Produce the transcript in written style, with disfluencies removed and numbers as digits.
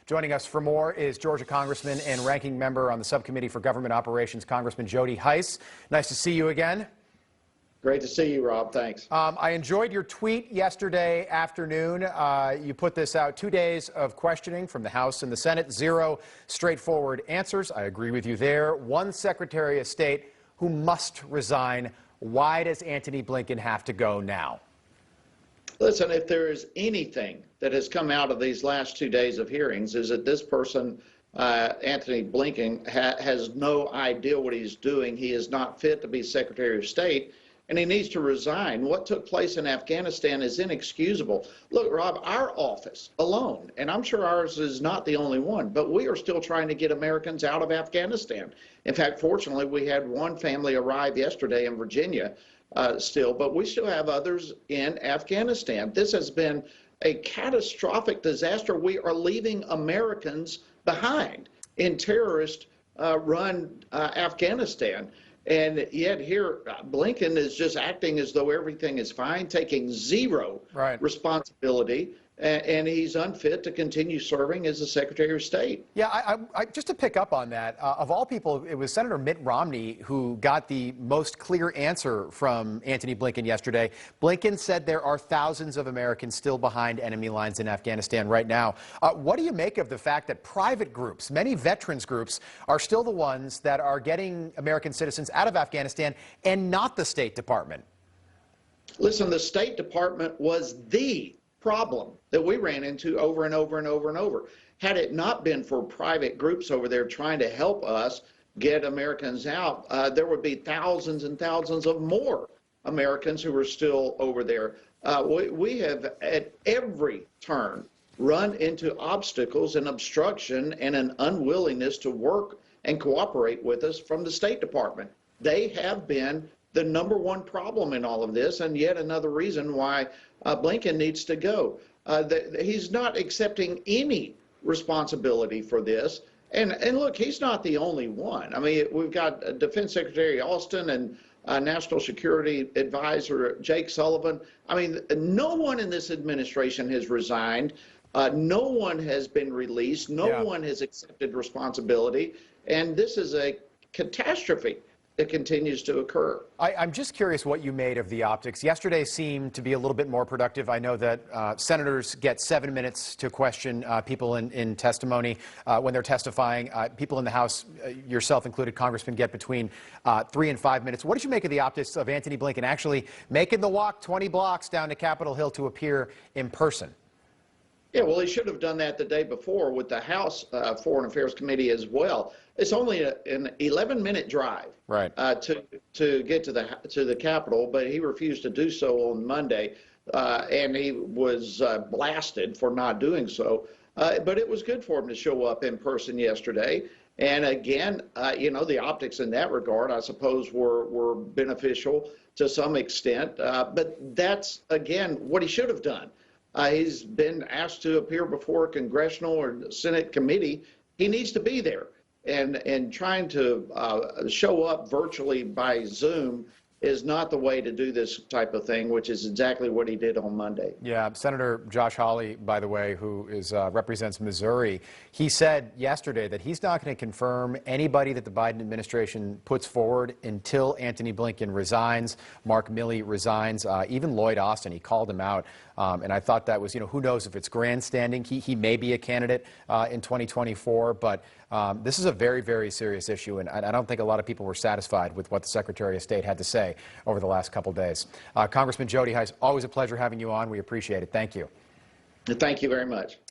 Joining us for more is Georgia Congressman and Ranking Member on the Subcommittee for Government Operations, Congressman Jody Hice. Nice to see you again. Great to see you, Rob. Thanks. I enjoyed your tweet yesterday afternoon. You put this out: 2 days of questioning from the House and the Senate, 0 straightforward answers. I agree with you there. One Secretary of State who must resign. Why does Antony Blinken have to go now? Listen, if there is anything that has come out of these last 2 days of hearings, is that this person, Antony Blinken, has no idea what he's doing. He is not fit to be Secretary of State, and he needs to resign. What took place in Afghanistan is inexcusable. Look, Rob, our office alone, and I'm sure ours is not the only one, but we are still trying to get Americans out of Afghanistan. In fact, fortunately, we had one family arrive yesterday in Virginia still, but we still have others in Afghanistan. This has been a catastrophic disaster. We are leaving Americans behind in terrorist-run Afghanistan. And yet here, Blinken is just acting as though everything is fine, taking zero responsibility, and he's unfit to continue serving as the Secretary of State. Yeah, just to pick up on that, of all people, it was Senator Mitt Romney who got the most clear answer from Antony Blinken yesterday. Blinken said there are thousands of Americans still behind enemy lines in Afghanistan right now. What do you make of the fact that private groups, many veterans groups, are still the ones that are getting American citizens out of Afghanistan and not the State Department? Listen, the State Department was the problem that we ran into over and over and over and over. Had it not been for private groups over there trying to help us get Americans out, there would be thousands and thousands of more Americans who are still over there. We have at every turn run into obstacles and obstruction and an unwillingness to work and cooperate with us from the State Department. They have been the #1 problem in all of this, and yet another reason why Blinken needs to go. He's not accepting any responsibility for this. And look, he's not the only one. I mean, we've got Defense Secretary Austin and National Security Advisor Jake Sullivan. I mean, no one in this administration has resigned. No one has been released. No one has accepted responsibility. And this is a catastrophe that continues to occur. I'm just curious what you made of the optics. Yesterday seemed to be a little bit more productive. I know that senators get 7 minutes to question people in testimony when they're testifying. People in the House, yourself included, Congressman, get between 3 and 5 minutes. What did you make of the optics of Antony Blinken actually making the walk 20 blocks down to Capitol Hill to appear in person? Yeah, well, he should have done that the day before with the House Foreign Affairs Committee as well. It's only an 11-minute drive to get to the Capitol, but he refused to do so on Monday, and he was blasted for not doing so. But it was good for him to show up in person yesterday. And again, you know, the optics in that regard, I suppose, were beneficial to some extent. But that's, again, what he should have done. He's been asked to appear before a congressional or Senate committee. He needs to be there. And trying to show up virtually by Zoom is not the way to do this type of thing, which is exactly what he did on Monday. Yeah, Senator Josh Hawley, by the way, who represents Missouri, he said yesterday that he's not going to confirm anybody that the Biden administration puts forward until Antony Blinken resigns, Mark Milley resigns, even Lloyd Austin. He called him out, and I thought that was, you know, who knows if it's grandstanding. He may be a candidate in 2024, but this is a very, very serious issue, and I don't think a lot of people were satisfied with what the Secretary of State had to say over the last couple days. Congressman Jody Hice, always a pleasure having you on. We appreciate it. Thank you. Thank you very much.